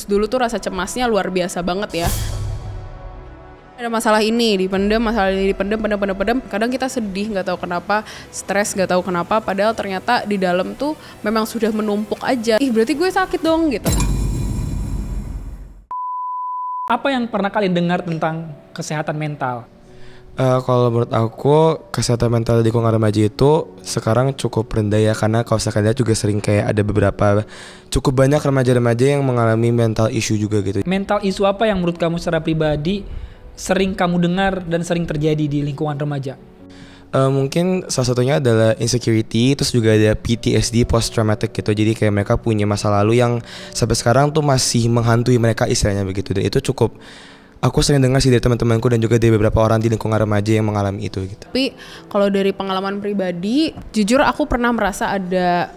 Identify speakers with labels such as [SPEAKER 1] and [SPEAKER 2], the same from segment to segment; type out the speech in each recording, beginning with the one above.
[SPEAKER 1] Dulu tuh rasa cemasnya luar biasa banget ya. Ada masalah ini dipendem, masalah ini dipendem, pendem. Kadang kita sedih, nggak tahu kenapa, stres, nggak tahu kenapa. Padahal ternyata di dalam tuh memang sudah menumpuk aja. Ih, berarti gue sakit dong gitu.
[SPEAKER 2] Apa yang pernah kalian dengar tentang kesehatan mental?
[SPEAKER 3] Kalau menurut aku kesehatan mental di lingkungan remaja itu sekarang cukup rendah ya, karena kalau saya lihat juga sering kayak ada beberapa cukup banyak remaja-remaja yang mengalami mental issue juga gitu.
[SPEAKER 2] Mental issue apa yang menurut kamu secara pribadi sering kamu dengar dan sering terjadi di lingkungan remaja?
[SPEAKER 3] Mungkin salah satunya adalah insecurity, terus juga ada PTSD, post traumatic gitu. Jadi kayak mereka punya masa lalu yang sampai sekarang tuh masih menghantui mereka istilahnya begitu. Dan itu cukup aku sering dengar sih dari teman-temanku dan juga dari beberapa orang di lingkungan remaja yang mengalami itu gitu.
[SPEAKER 1] Tapi kalau dari pengalaman pribadi, jujur aku pernah merasa ada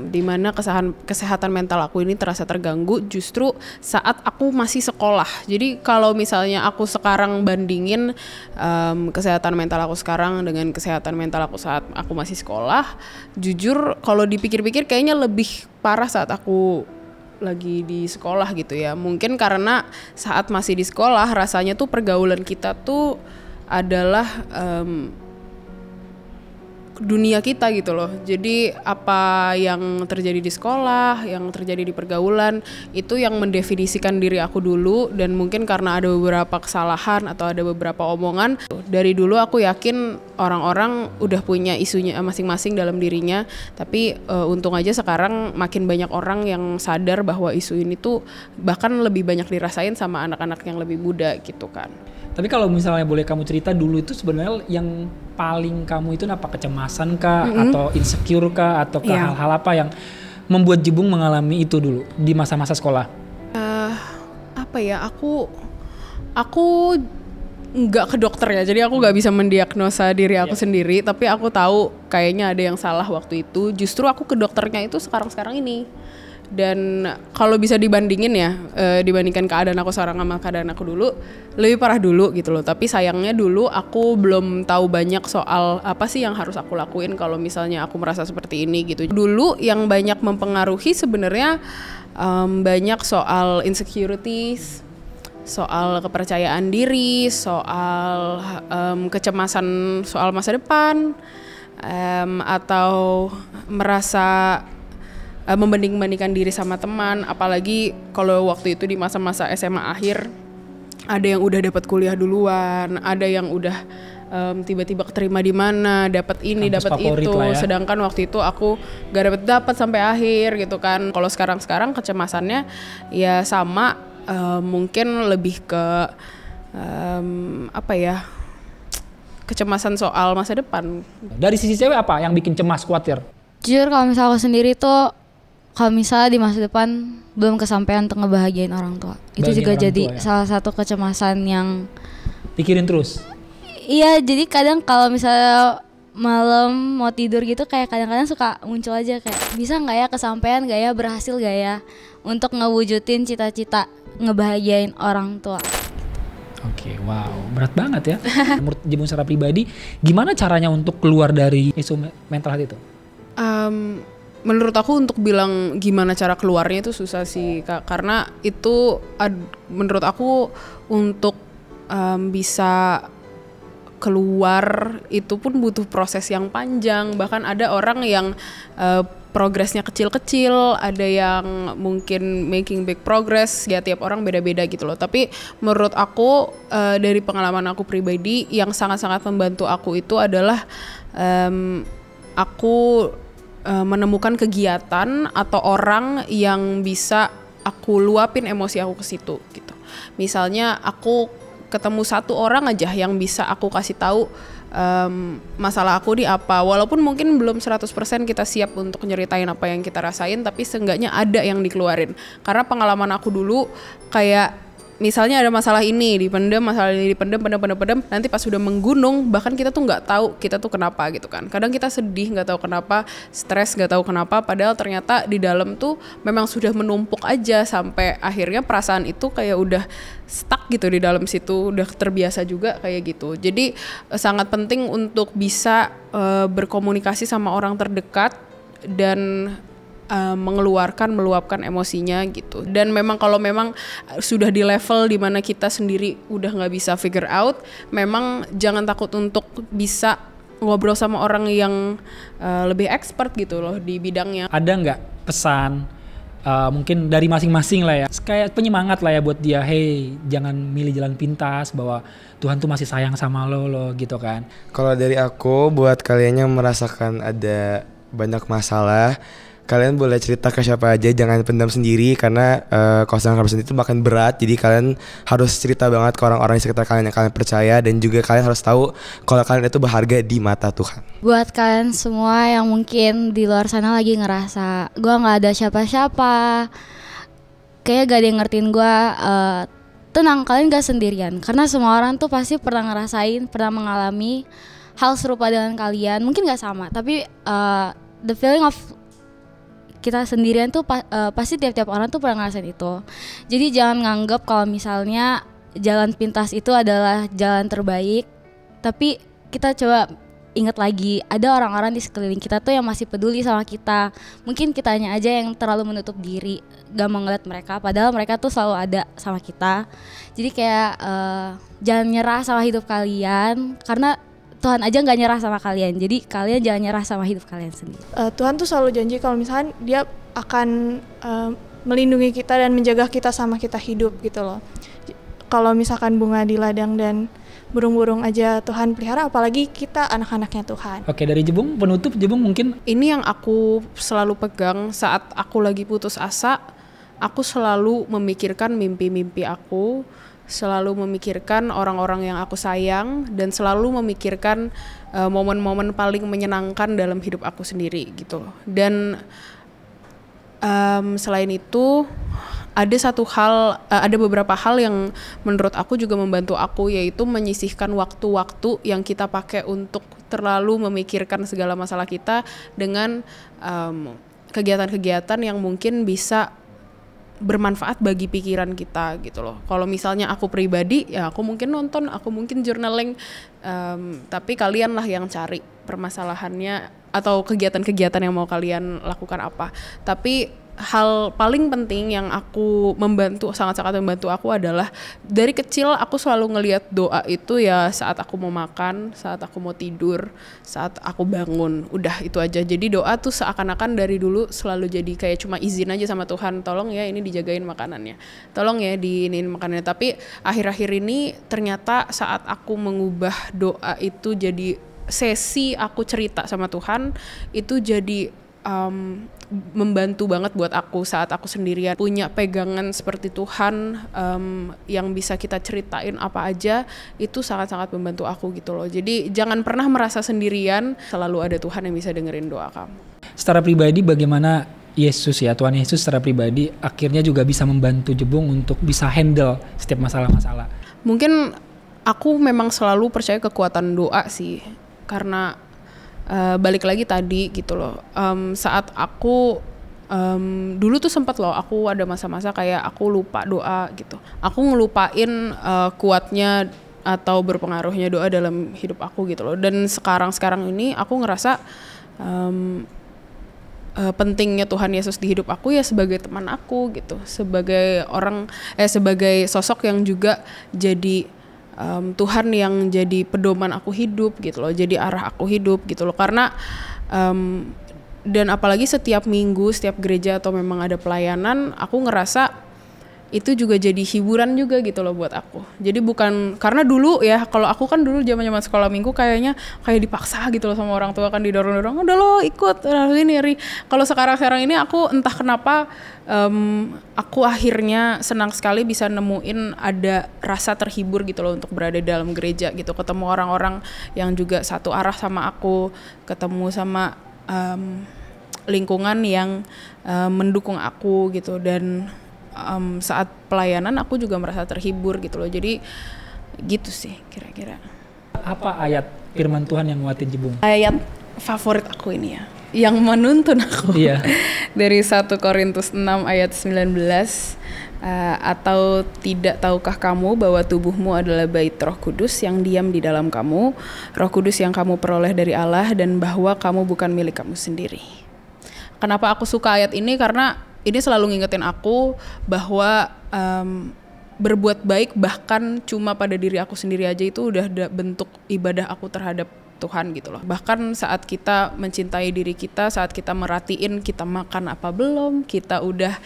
[SPEAKER 1] di mana kesehatan mental aku ini terasa terganggu justru saat aku masih sekolah. Jadi kalau misalnya aku sekarang bandingin kesehatan mental aku sekarang dengan kesehatan mental aku saat aku masih sekolah, jujur kalau dipikir-pikir kayaknya lebih parah saat aku lagi di sekolah gitu ya. Mungkin karena saat masih di sekolah rasanya tuh pergaulan kita tuh adalah dunia kita gitu loh. Jadi apa yang terjadi di sekolah, yang terjadi di pergaulan itu yang mendefinisikan diri aku dulu. Dan mungkin karena ada beberapa kesalahan atau ada beberapa omongan, dari dulu aku yakin orang-orang udah punya isunya masing-masing dalam dirinya. Tapi untung aja sekarang makin banyak orang yang sadar bahwa isu ini tuh bahkan lebih banyak dirasain sama anak-anak yang lebih muda gitu kan.
[SPEAKER 2] Tapi kalau misalnya boleh kamu cerita dulu itu sebenarnya yang paling kamu itu apa, kecemasan kah atau insecure kah atau hal-hal apa yang membuat Jibung mengalami itu dulu di masa-masa sekolah?
[SPEAKER 1] Apa ya, aku nggak ke dokter ya, jadi aku nggak bisa mendiagnosa diri aku sendiri. Tapi aku tahu kayaknya ada yang salah waktu itu. Justru aku ke dokternya itu sekarang ini. Dan kalau bisa dibandingin ya, dibandingkan keadaan aku sekarang sama keadaan aku dulu, lebih parah dulu gitu loh. Tapi sayangnya dulu aku belum tahu banyak soal apa sih yang harus aku lakuin kalau misalnya aku merasa seperti ini gitu. Dulu yang banyak mempengaruhi sebenarnya banyak soal insecurities, soal kepercayaan diri, soal kecemasan soal masa depan, atau merasa membanding-bandingkan diri sama teman. Apalagi kalau waktu itu di masa-masa SMA akhir, ada yang udah dapat kuliah duluan, ada yang udah tiba-tiba keterima di mana, dapat ini, dapat itu. Ya. Sedangkan waktu itu aku gak dapat sampai akhir gitu kan. Kalau sekarang kecemasannya ya sama, mungkin lebih ke kecemasan soal masa depan.
[SPEAKER 2] Dari sisi cewek apa yang bikin cemas, khawatir?
[SPEAKER 4] Jujur kalau misalnya aku sendiri tuh, kalau misalnya di masa depan belum kesampaian untuk ngebahagiain orang tua, itu juga jadi salah satu kecemasan yang
[SPEAKER 2] pikirin terus.
[SPEAKER 4] Iya, jadi kadang kalau misalnya malam mau tidur gitu kayak kadang-kadang suka muncul aja kayak bisa nggak ya kesampaian, nggak ya, berhasil nggak ya untuk ngewujudin cita-cita ngebahagiain orang tua.
[SPEAKER 2] Oke, wow, berat banget ya. Menurut Jibung secara pribadi, gimana caranya untuk keluar dari isu mental health itu?
[SPEAKER 1] Menurut aku untuk bilang gimana cara keluarnya itu susah sih Kak, karena itu menurut aku untuk bisa keluar itu pun butuh proses yang panjang. Bahkan ada orang yang progresnya kecil-kecil, ada yang mungkin making big progress, ya tiap orang beda-beda gitu loh. Tapi menurut aku dari pengalaman aku pribadi yang sangat-sangat membantu aku itu adalah aku menemukan kegiatan atau orang yang bisa aku luapin emosi aku ke situ gitu. Misalnya aku ketemu satu orang aja yang bisa aku kasih tahu masalah aku di apa. Walaupun mungkin belum 100% kita siap untuk nyeritain apa yang kita rasain, tapi seenggaknya ada yang dikeluarin. Karena pengalaman aku dulu kayak misalnya ada masalah ini dipendem, masalah ini dipendem, nanti pas sudah menggunung bahkan kita tuh nggak tahu kita tuh kenapa gitu kan. Kadang kita sedih nggak tahu kenapa, stres nggak tahu kenapa, padahal ternyata di dalam tuh memang sudah menumpuk aja sampai akhirnya perasaan itu kayak udah stuck gitu di dalam situ, udah terbiasa juga kayak gitu. Jadi sangat penting untuk bisa berkomunikasi sama orang terdekat dan meluapkan emosinya gitu. Dan memang kalau memang sudah di level dimana kita sendiri udah nggak bisa figure out, memang jangan takut untuk bisa ngobrol sama orang yang lebih expert gitu loh di bidangnya.
[SPEAKER 2] Ada nggak pesan mungkin dari masing-masing lah ya, kayak penyemangat lah ya buat dia, hey jangan milih jalan pintas, bahwa Tuhan tuh masih sayang sama lo gitu kan.
[SPEAKER 3] Kalau dari aku, buat kalian yang merasakan ada banyak masalah, kalian boleh cerita ke siapa aja, jangan pendam sendiri, karena kalau sedang sendiri itu makin berat. Jadi kalian harus cerita banget ke orang-orang di sekitar kalian yang kalian percaya, dan juga kalian harus tahu kalau kalian itu berharga di mata Tuhan.
[SPEAKER 4] Buat kalian semua yang mungkin di luar sana lagi ngerasa gue nggak ada siapa-siapa, kayak gak ada yang ngertiin gue, tenang, kalian gak sendirian, karena semua orang tuh pasti pernah ngerasain, pernah mengalami hal serupa dengan kalian. Mungkin gak sama, tapi the feeling of kita sendirian tuh pasti tiap-tiap orang tuh pernah ngerasain itu. Jadi jangan nganggap kalau misalnya jalan pintas itu adalah jalan terbaik. Tapi kita coba ingat lagi, ada orang-orang di sekeliling kita tuh yang masih peduli sama kita. Mungkin kitanya aja yang terlalu menutup diri, gak mau ngeliat mereka, padahal mereka tuh selalu ada sama kita. Jadi kayak jangan nyerah sama hidup kalian, karena Tuhan aja gak nyerah sama kalian. Jadi kalian jangan nyerah sama hidup kalian sendiri.
[SPEAKER 5] Tuhan tuh selalu janji kalau misalnya dia akan melindungi kita dan menjaga kita sama kita hidup gitu loh. Kalau misalkan bunga di ladang dan burung-burung aja Tuhan pelihara, apalagi kita anak-anaknya Tuhan.
[SPEAKER 2] Oke, dari Jebung, penutup Jebung mungkin.
[SPEAKER 1] Ini yang aku selalu pegang saat aku lagi putus asa. Aku selalu memikirkan mimpi-mimpi aku, selalu memikirkan orang-orang yang aku sayang, dan selalu memikirkan momen-momen paling menyenangkan dalam hidup aku sendiri gitu. Dan selain itu ada beberapa hal yang menurut aku juga membantu aku, yaitu menyisihkan waktu-waktu yang kita pakai untuk terlalu memikirkan segala masalah kita dengan kegiatan-kegiatan yang mungkin bisa bermanfaat bagi pikiran kita gitu loh. Kalau misalnya aku pribadi, ya aku mungkin nonton, aku mungkin journaling, tapi kalian lah yang cari permasalahannya atau kegiatan-kegiatan yang mau kalian lakukan apa. Tapi hal paling penting yang sangat-sangat membantu aku adalah dari kecil aku selalu ngelihat doa itu ya saat aku mau makan, saat aku mau tidur, saat aku bangun. Udah itu aja. Jadi doa tuh seakan-akan dari dulu selalu jadi kayak cuma izin aja sama Tuhan, tolong ya ini dijagain makanannya, tolong ya diinin makanannya. Tapi akhir-akhir ini ternyata saat aku mengubah doa itu jadi sesi aku cerita sama Tuhan, itu jadi membantu banget buat aku saat aku sendirian. Punya pegangan seperti Tuhan yang bisa kita ceritain apa aja, itu sangat-sangat membantu aku gitu loh. Jadi jangan pernah merasa sendirian, selalu ada Tuhan yang bisa dengerin doa kamu.
[SPEAKER 2] Secara pribadi bagaimana Yesus ya, Tuhan Yesus secara pribadi akhirnya juga bisa membantu Jebung untuk bisa handle setiap masalah-masalah? Mungkin
[SPEAKER 1] aku memang selalu percaya kekuatan doa sih, karena balik lagi tadi gitu loh, saat aku dulu tuh sempat loh aku ada masa-masa kayak aku lupa doa gitu, aku ngelupain kuatnya atau berpengaruhnya doa dalam hidup aku gitu loh. Dan sekarang ini aku ngerasa pentingnya Tuhan Yesus di hidup aku ya sebagai teman aku gitu, sebagai sebagai sosok yang juga jadi Tuhan yang jadi pedoman aku hidup gitu loh, jadi arah aku hidup gitu loh. Karena dan apalagi setiap minggu, setiap gereja atau memang ada pelayanan, aku ngerasa itu juga jadi hiburan juga gitu loh buat aku. Jadi bukan karena dulu ya, kalau aku kan dulu zaman-zaman sekolah minggu kayak dipaksa gitu loh sama orang tua, kan didorong-dorong, udah lo ikut ini. Kalau sekarang ini aku entah kenapa aku akhirnya senang sekali bisa nemuin ada rasa terhibur gitu loh untuk berada dalam gereja gitu, ketemu orang-orang yang juga satu arah sama aku, ketemu sama lingkungan yang mendukung aku gitu. Dan saat pelayanan aku juga merasa terhibur gitu loh. Jadi gitu sih kira-kira.
[SPEAKER 2] Apa ayat firman Tuhan yang nguatin Jebung?
[SPEAKER 1] Ayat favorit aku ini ya, yang menuntun aku.
[SPEAKER 2] Iya.
[SPEAKER 1] Dari 1 Korintus 6 ayat 19, atau tidak tahukah kamu bahwa tubuhmu adalah bait Roh Kudus yang diam di dalam kamu, Roh Kudus yang kamu peroleh dari Allah, dan bahwa kamu bukan milik kamu sendiri. Kenapa aku suka ayat ini? Karena ini selalu ngingetin aku bahwa berbuat baik bahkan cuma pada diri aku sendiri aja itu udah bentuk ibadah aku terhadap Tuhan gitu loh. Bahkan saat kita mencintai diri kita, saat kita merhatiin kita makan apa belum, kita udah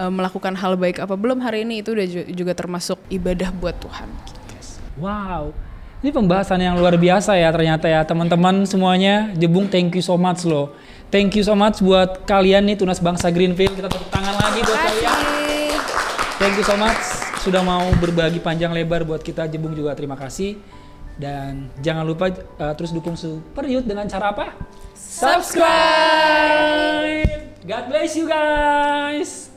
[SPEAKER 1] melakukan hal baik apa belum hari ini, itu udah juga termasuk ibadah buat Tuhan.
[SPEAKER 2] Wow, ini pembahasan yang luar biasa ya ternyata ya teman-teman semuanya. Jebung, thank you so much loh. Thank you so much buat kalian nih Tunas Bangsa Greenfield. Kita tepuk tangan lagi buat kalian. Thank you so much sudah mau berbagi panjang lebar buat kita. Jebung juga terima kasih. Dan jangan lupa terus dukung Super Youth dengan cara apa? Subscribe! God bless you guys!